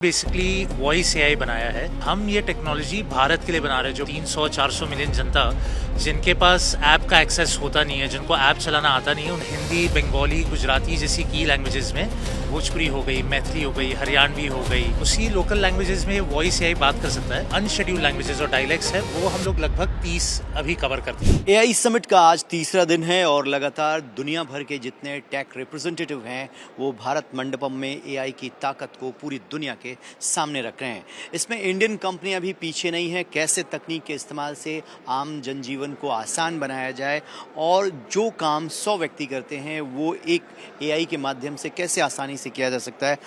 Basically voice AI बनाया है। हम ये टेक्नोलॉजी भारत के लिए बना रहे हैं, जो 300-400 मिलियन जनता जिनके पास ऐप का एक्सेस होता नहीं है, जिनको ऐप चलाना आता नहीं है, उन हिंदी, बंगाली, गुजराती जैसी की लैंग्वेजेस में, भोजपुरी हो गई, मैथिली हो गई, हरियाणवी हो गई, उसी लोकल लैंग्वेजेस में वॉइस एआई बात कर सकता है। अनशेड्यूल्ड लैंग्वेजेस और डायलेक्ट्स है वो हम लोग लगभग 30 अभी कवर करते हैं। एआई समिट का आज तीसरा दिन है और लगातार दुनिया भर के जितने टेक रिप्रेजेंटेटिव हैं वो भारत मंडपम में एआई की ताकत को पूरी दुनिया के सामने रख रहे हैं। इसमें इंडियन कंपनियां भी पीछे नहीं हैं। कैसे तकनीक के इस्तेमाल से आम जनजीवन को आसान बनाया जाए और जो काम 100 व्यक्ति करते हैं वो एक एआई के माध्यम से कैसे आसानी से किया जा सकता है।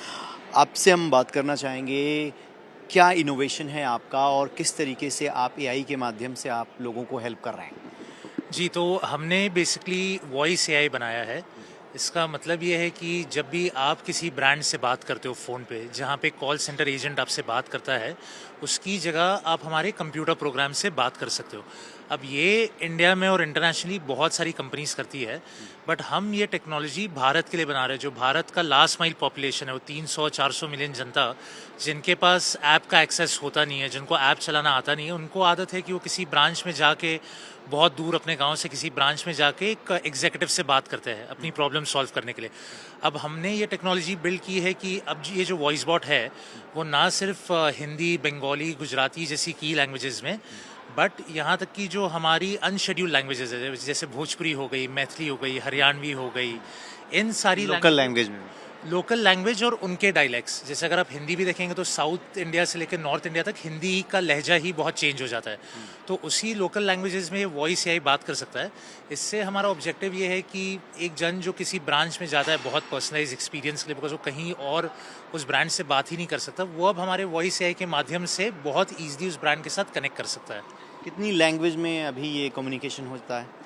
आपसे हम बात करना चाहेंगे, क्या इनोवेशन है आपका और किस तरीके से आप एआई के माध्यम से आप लोगों को हेल्प कर रहे हैं? जी, तो हमने बेसिकली वॉइस एआई बनाया है। इसका मतलब ये है कि जब भी आप किसी ब्रांड से बात करते हो फ़ोन पे, जहाँ पे कॉल सेंटर एजेंट आपसे बात करता है, उसकी जगह आप हमारे कंप्यूटर प्रोग्राम से बात कर सकते हो। अब ये इंडिया में और इंटरनेशनली बहुत सारी कंपनीज करती है, बट हम ये टेक्नोलॉजी भारत के लिए बना रहे हैं। जो भारत का लास्ट माइल पॉपुलेशन है, वो 300-400 मिलियन जनता जिनके पास ऐप का एक्सेस होता नहीं है, जिनको ऐप चलाना आता नहीं है, उनको आदत है कि वो किसी ब्रांच में जाके, बहुत दूर अपने गांव से किसी ब्रांच में जाके एक एग्जीक्यूटिव से बात करते हैं अपनी प्रॉब्लम सॉल्व करने के लिए। अब हमने ये टेक्नोलॉजी बिल्ड की है कि अब ये जो वॉइस बॉट है वो ना सिर्फ हिंदी, बंगाली, गुजराती जैसी की लैंग्वेजेस में, बट यहाँ तक कि जो हमारी अनशेड्यूल्ड लैंग्वेजेस है, जैसे भोजपुरी हो गई, मैथिली हो गई, हरियाणवी हो गई, इन सारी लोकल लैंग्वेज में, लोकल लैंग्वेज और उनके डायलैक्ट्स। जैसे अगर आप हिंदी भी देखेंगे तो साउथ इंडिया से लेकर नॉर्थ इंडिया तक हिंदी का लहजा ही बहुत चेंज हो जाता है। तो उसी लोकल लैंग्वेजेस में वॉइस एआई बात कर सकता है। इससे हमारा ऑब्जेक्टिव ये है कि एक जन जो किसी ब्रांच में जाता है बहुत पर्सनलाइज एक्सपीरियंस के लिए, बिकॉज वो कहीं और उस ब्रांड से बात ही नहीं कर सकता, वो अब हमारे वॉइस एआई के माध्यम से बहुत ईजिली उस ब्रांड के साथ कनेक्ट कर सकता है। कितनी लैंग्वेज में अभी ये कम्युनिकेशन होता है?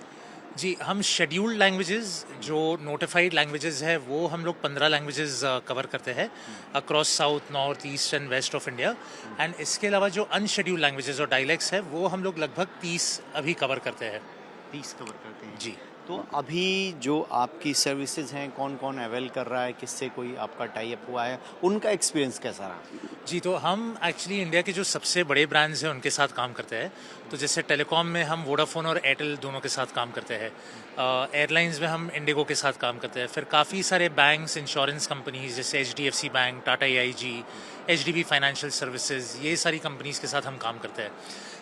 जी, हम शेड्यूल्ड लैंग्वेजेस, जो नोटिफाइड लैंग्वेजेस है, वो हम लोग 15 लैंग्वेजेस कवर करते हैं across south, north, east and west of India. And इसके अलावा जो अनशेड्यूल्ड लैंग्वेजेस और डायलेक्ट्स है वो हम लोग लगभग 30 अभी कवर करते हैं। 30 कवर करते हैं जी। तो अभी जो आपकी सर्विसेज हैं, कौन कौन अवेल कर रहा है, किससे कोई आपका टाई अप हुआ है, उनका एक्सपीरियंस कैसा रहा? जी, तो हम एक्चुअली इंडिया के जो सबसे बड़े ब्रांड्स हैं उनके साथ काम करते हैं। तो जैसे टेलीकॉम में हम वोडाफोन और एयरटेल दोनों के साथ काम करते हैं। एयरलाइंस में हम इंडिगो के साथ काम करते हैं। फिर काफ़ी सारे बैंक्स, इंश्योरेंस कंपनीज जैसे HDFC bank, Tata AIG, HDB financial services, ये सारी कंपनीज के साथ हम काम करते हैं।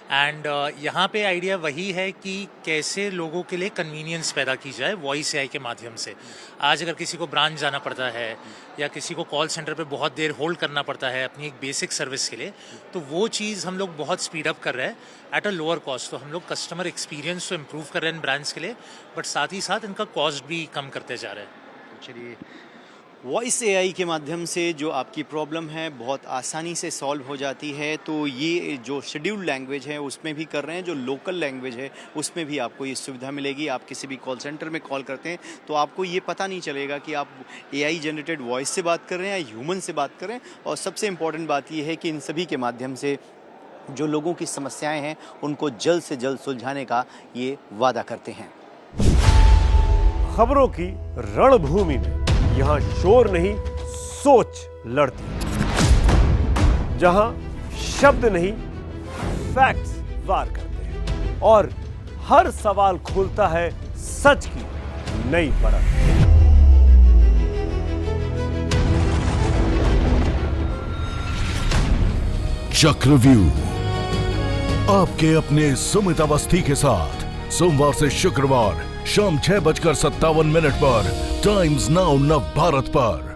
एंड यहाँ पे आइडिया वही है कि कैसे लोगों के लिए कन्वीनियंस पैदा की जाए वॉइस एआई के माध्यम से। आज अगर किसी को ब्रांच जाना पड़ता है या किसी को कॉल सेंटर पे बहुत देर होल्ड करना पड़ता है अपनी एक बेसिक सर्विस के लिए, तो वो चीज़ हम लोग बहुत स्पीड अप कर रहे हैं एट अ लोअर कॉस्ट। तो हम लोग कस्टमर एक्सपीरियंस तो इम्प्रूव कर रहे हैं ब्रांड्स के लिए, बट साथ ही साथ इनका कॉस्ट भी कम करते जा रहे हैं। चलिए, वॉइस एआई के माध्यम से जो आपकी प्रॉब्लम है बहुत आसानी से सॉल्व हो जाती है। तो ये जो शेड्यूल्ड लैंग्वेज है उसमें भी कर रहे हैं, जो लोकल लैंग्वेज है उसमें भी आपको ये सुविधा मिलेगी। आप किसी भी कॉल सेंटर में कॉल करते हैं तो आपको ये पता नहीं चलेगा कि आप एआई जनरेटेड वॉइस से बात कर रहे हैं या ह्यूमन से बात कर रहे हैं। और सबसे इम्पॉर्टेंट बात ये है कि इन सभी के माध्यम से जो लोगों की समस्याएं हैं उनको जल्द से जल्द सुलझाने का ये वादा करते हैं। खबरों की रणभूमि में यहाँ शोर नहीं, सोच लड़ती है। जहाँ शब्द नहीं, फैक्ट्स वार करते हैं और हर सवाल खोलता है सच की नई परत। चक्रव्यूह आपके अपने सुमित अवस्थी के साथ सोमवार से शुक्रवार शाम 6:57 पर टाइम्स नाउ नव भारत पर।